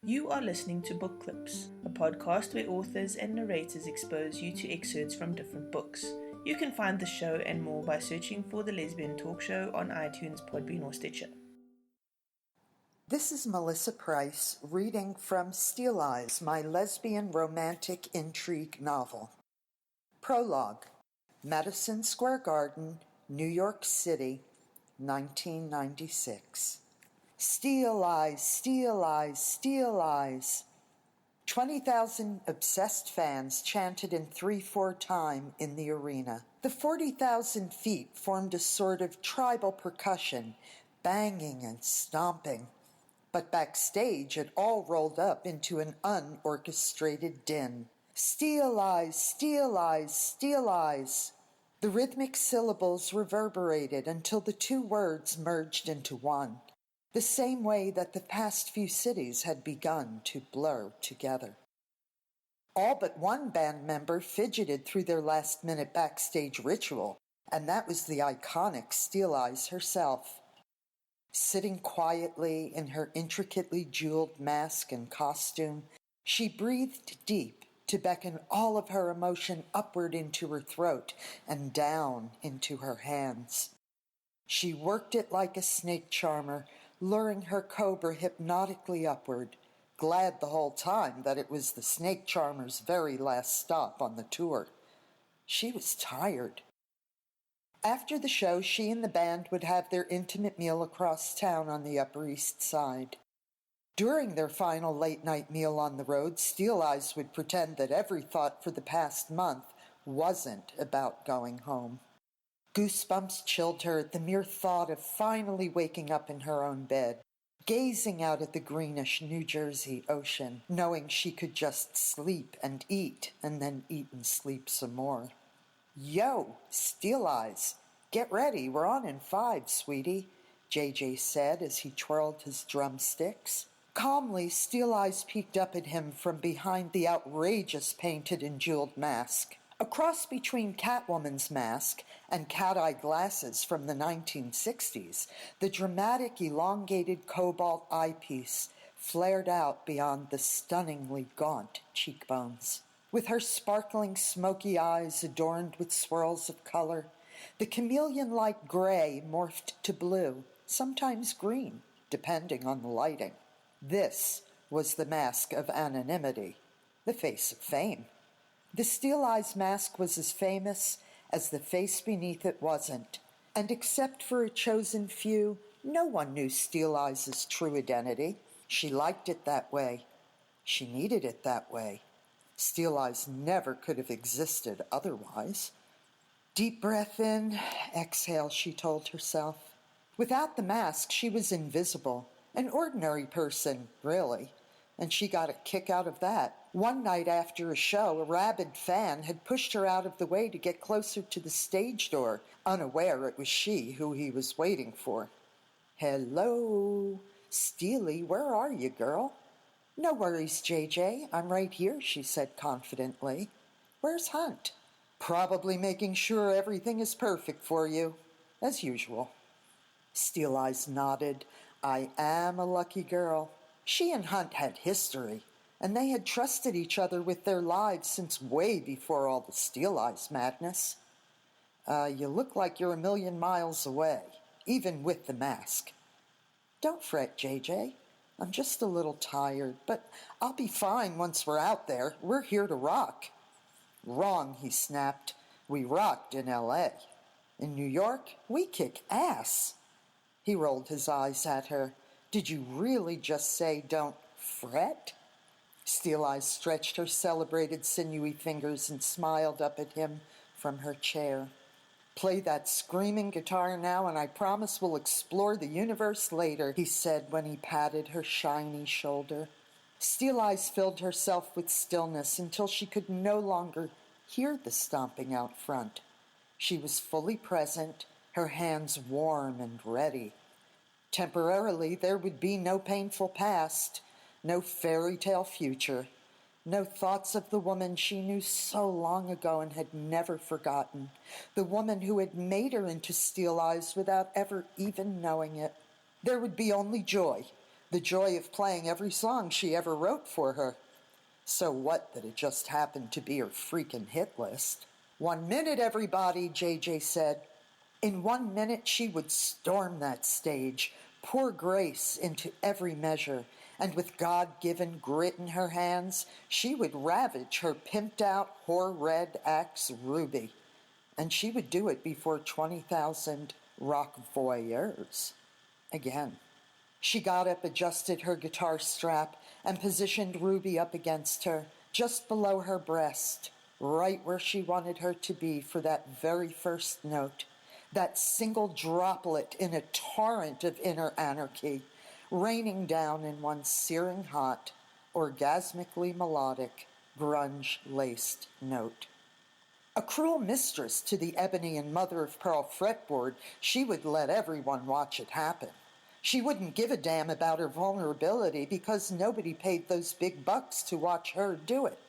You are listening to Book Clips, a podcast where authors and narrators expose you to excerpts from different books. You can find the show and more by searching for The Lesbian Talk Show on iTunes, Podbean, or Stitcher. This is Melissa Price reading from Steel Eyes, my lesbian romantic intrigue novel. Prologue, Madison Square Garden, New York City, 1996. Steel eyes, steel eyes, steel eyes. 20,000 obsessed fans chanted in 3/4 time in the arena. The 40,000 feet formed a sort of tribal percussion, banging and stomping. But backstage it all rolled up into an unorchestrated din. Steel eyes, steel eyes, steel eyes. The rhythmic syllables reverberated until the two words merged into one, the same way that the past few cities had begun to blur together. All but one band member fidgeted through their last-minute backstage ritual, and that was the iconic Steel Eyes herself. Sitting quietly in her intricately jeweled mask and costume, she breathed deep to beckon all of her emotion upward into her throat and down into her hands. She worked it like a snake charmer, luring her cobra hypnotically upward, glad the whole time that it was the snake charmer's very last stop on the tour. She was tired. After the show, she and the band would have their intimate meal across town on the Upper East Side. During their final late-night meal on the road, Steel Eyes would pretend that every thought for the past month wasn't about going home. Goosebumps chilled her at the mere thought of finally waking up in her own bed, gazing out at the greenish New Jersey ocean, knowing she could just sleep and eat and sleep some more. Yo, Steel Eyes, get ready, we're on in 5, sweetie, JJ said as he twirled his drumsticks. Calmly, Steel Eyes peeked up at him from behind the outrageous painted and jeweled mask. A cross between Catwoman's mask and cat-eye glasses from the 1960s, the dramatic elongated cobalt eyepiece flared out beyond the stunningly gaunt cheekbones. With her sparkling smoky eyes adorned with swirls of color, the chameleon-like gray morphed to blue, sometimes green, depending on the lighting. This was the mask of anonymity, the face of fame. The Steel Eyes mask was as famous as the face beneath it wasn't, and except for a chosen few, no one knew Steel Eyes' true identity. She liked it that way. She needed it that way. Steel Eyes never could have existed otherwise. Deep breath in, exhale, she told herself. Without the mask, she was invisible. An ordinary person, really, and she got a kick out of that. One night after a show, a rabid fan had pushed her out of the way to get closer to the stage door, unaware it was she who he was waiting for. Hello, Steely, where are you, girl? No worries, JJ, I'm right here, she said confidently. Where's Hunt? Probably making sure everything is perfect for you, as usual. Steel Eyes nodded. I am a lucky girl. She and Hunt had history, and they had trusted each other with their lives since way before all the Steel Eyes madness. You look like you're 1,000,000 miles away, even with the mask. Don't fret, JJ. I'm just a little tired, but I'll be fine once we're out there. We're here to rock. Wrong, he snapped. We rocked in L.A. In New York, we kick ass. He rolled his eyes at her. Did you really just say don't fret? Steel Eyes stretched her celebrated sinewy fingers and smiled up at him from her chair. Play that screaming guitar now and I promise we'll explore the universe later, he said when he patted her shiny shoulder. Steel Eyes filled herself with stillness until she could no longer hear the stomping out front. She was fully present, her hands warm and ready. Temporarily, there would be no painful past, no fairy tale future, no thoughts of the woman she knew so long ago and had never forgotten, the woman who had made her into Steel Eyes without ever even knowing it. There would be only joy, the joy of playing every song she ever wrote for her. So what that it just happened to be her freaking hit list? 1 minute, everybody, JJ said. In 1 minute, she would storm that stage, pour grace into every measure, and with God-given grit in her hands, she would ravage her pimped-out, whore-red ex, Ruby. And she would do it before 20,000 rock voyeurs. Again. She got up, adjusted her guitar strap, and positioned Ruby up against her, just below her breast, right where she wanted her to be for that very first note, that single droplet in a torrent of inner anarchy, raining down in one searing hot, orgasmically melodic, grunge-laced note. A cruel mistress to the ebony and mother-of-pearl fretboard, she would let everyone watch it happen. She wouldn't give a damn about her vulnerability because nobody paid those big bucks to watch her do it.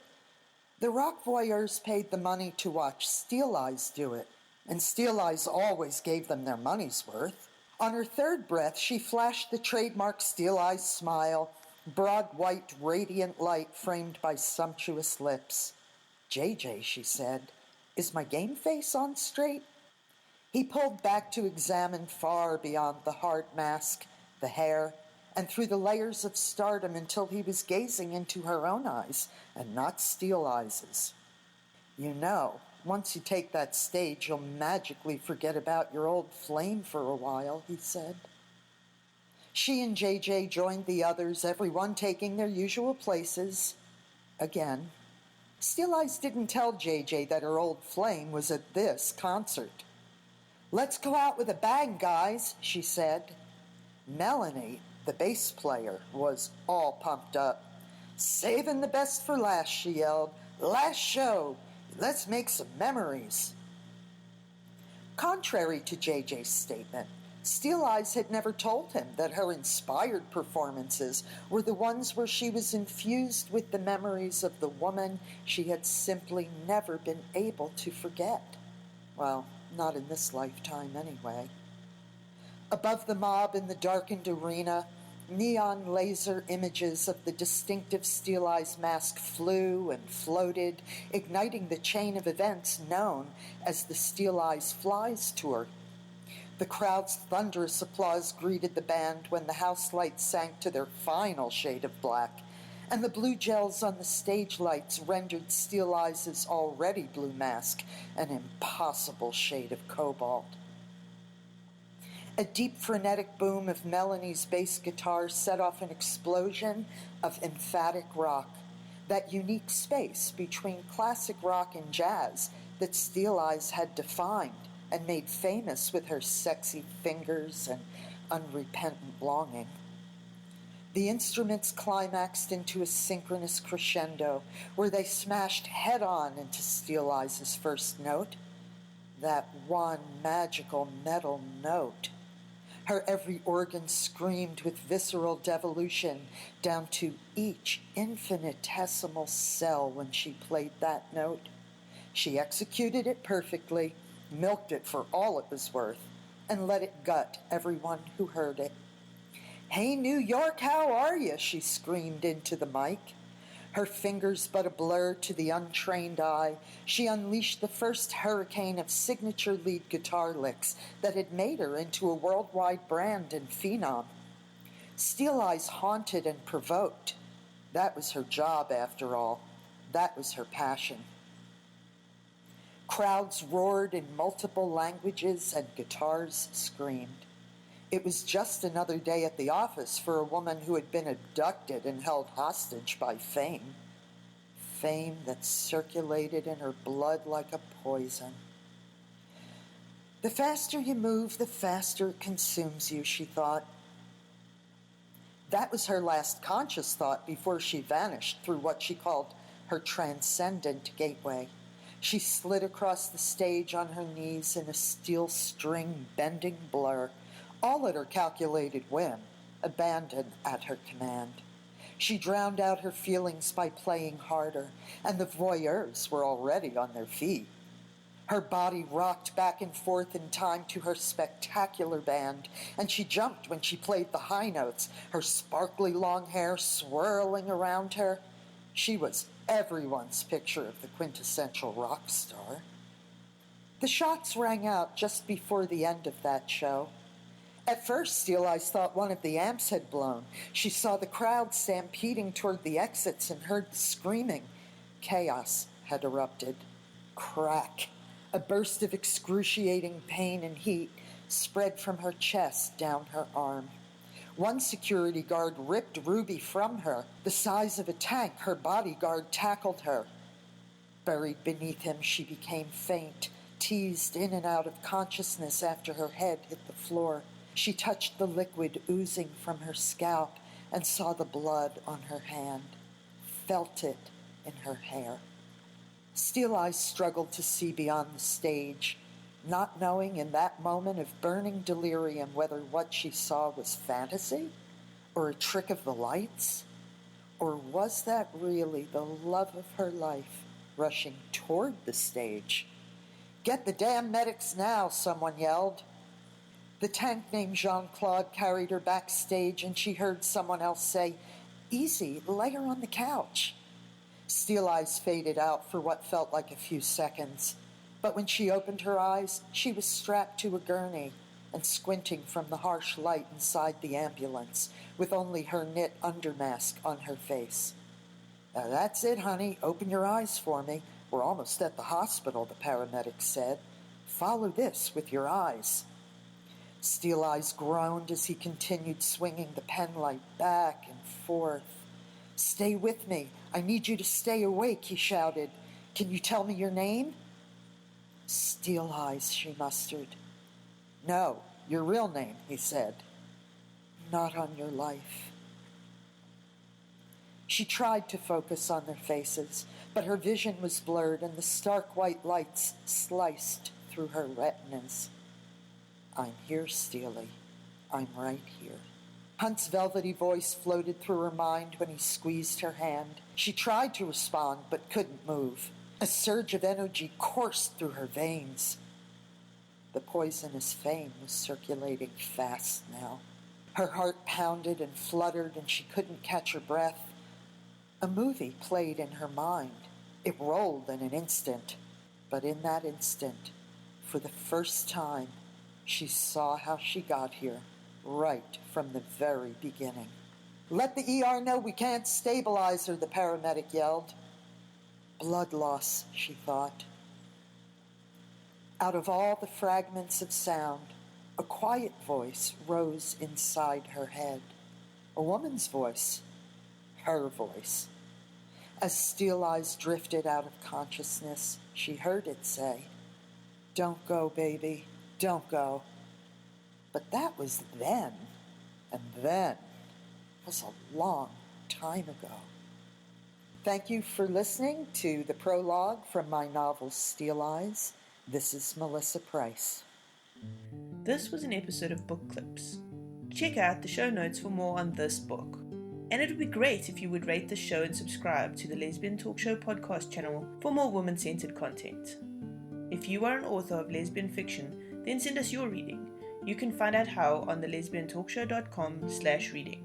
The rock voyeurs paid the money to watch Steel Eyes do it, and Steel Eyes always gave them their money's worth. On her third breath, she flashed the trademark Steel Eyes smile, broad white radiant light framed by sumptuous lips. JJ, she said, is my game face on straight? He pulled back to examine far beyond the hard mask, the hair, and through the layers of stardom until he was gazing into her own eyes and not Steel Eyes'. You know, once you take that stage, you'll magically forget about your old flame for a while, he said. She and JJ joined the others, everyone taking their usual places. Again. Steel Eyes didn't tell JJ that her old flame was at this concert. Let's go out with a bang, guys, she said. Melanie, the bass player, was all pumped up. Saving the best for last, she yelled. Last show. Let's make some memories. Contrary to JJ's statement, Steel Eyes had never told him that her inspired performances were the ones where she was infused with the memories of the woman she had simply never been able to forget. Well, not in this lifetime anyway. Above the mob in the darkened arena, neon laser images of the distinctive Steel Eyes mask flew and floated, igniting the chain of events known as the Steel Eyes Flies Tour. The crowd's thunderous applause greeted the band when the house lights sank to their final shade of black, and the blue gels on the stage lights rendered Steel Eyes' already blue mask an impossible shade of cobalt. A deep frenetic boom of Melanie's bass guitar set off an explosion of emphatic rock, that unique space between classic rock and jazz that Steel Eyes had defined and made famous with her sexy fingers and unrepentant longing. The instruments climaxed into a synchronous crescendo where they smashed head-on into Steel Eyes' first note, that one magical metal note. Her every organ screamed with visceral devolution down to each infinitesimal cell when she played that note. She executed it perfectly, milked it for all it was worth, and let it gut everyone who heard it. Hey, New York, how are you? She screamed into the mic. Her fingers but a blur to the untrained eye, she unleashed the first hurricane of signature lead guitar licks that had made her into a worldwide brand and phenom. Steel Eyes haunted and provoked. That was her job, after all. That was her passion. Crowds roared in multiple languages and guitars screamed. It was just another day at the office for a woman who had been abducted and held hostage by fame. Fame that circulated in her blood like a poison. The faster you move, the faster it consumes you, she thought. That was her last conscious thought before she vanished through what she called her transcendent gateway. She slid across the stage on her knees in a steel string bending blur, all at her calculated whim, abandon at her command. She drowned out her feelings by playing harder, and the voyeurs were already on their feet. Her body rocked back and forth in time to her spectacular band, and she jumped when she played the high notes, her sparkly long hair swirling around her. She was everyone's picture of the quintessential rock star. The shots rang out just before the end of that show. At first, Steel Eyes thought one of the amps had blown. She saw the crowd stampeding toward the exits and heard the screaming. Chaos had erupted. Crack. A burst of excruciating pain and heat spread from her chest down her arm. One security guard ripped Ruby from her. The size of a tank, her bodyguard tackled her. Buried beneath him, she became faint, teased in and out of consciousness after her head hit the floor. She touched the liquid oozing from her scalp and saw the blood on her hand, felt it in her hair. Steel Eyes struggled to see beyond the stage, not knowing in that moment of burning delirium whether what she saw was fantasy or a trick of the lights, or was that really the love of her life rushing toward the stage? "Get the damn medics now," someone yelled. The tank named Jean-Claude carried her backstage, and she heard someone else say, "Easy, lay her on the couch." Steel Eyes faded out for what felt like a few seconds, but when she opened her eyes, she was strapped to a gurney and squinting from the harsh light inside the ambulance, with only her knit undermask on her face. "That's it, honey. Open your eyes for me. We're almost at the hospital," the paramedic said. "Follow this with your eyes." Steel Eyes groaned as he continued swinging the penlight back and forth. "Stay with me. I need you to stay awake," he shouted. "Can you tell me your name?" "Steel Eyes," she mustered. "No, your real name," he said. "Not on your life." She tried to focus on their faces, but her vision was blurred and the stark white lights sliced through her retinas. "I'm here, Steely. I'm right here." Hunt's velvety voice floated through her mind when he squeezed her hand. She tried to respond, but couldn't move. A surge of energy coursed through her veins. The poisonous fame was circulating fast now. Her heart pounded and fluttered, and she couldn't catch her breath. A movie played in her mind. It rolled in an instant, but in that instant, for the first time, she saw how she got here, right from the very beginning. "Let the ER know we can't stabilize her," the paramedic yelled. Blood loss, she thought. Out of all the fragments of sound, a quiet voice rose inside her head. A woman's voice. Her voice. As Steel Eyes drifted out of consciousness, she heard it say, "Don't go, baby, don't go." But that was then, and then was a long time ago. Thank you for listening to the prologue from my novel Steel Eyes. This is Melissa Price. This was an episode of Book Clips. Check out the show notes for more on this book. And it would be great if you would rate the show and subscribe to the Lesbian Talk Show podcast channel for more woman-centered content. If you are an author of lesbian fiction, then send us your reading. You can find out how on thelesbiantalkshow.com/reading.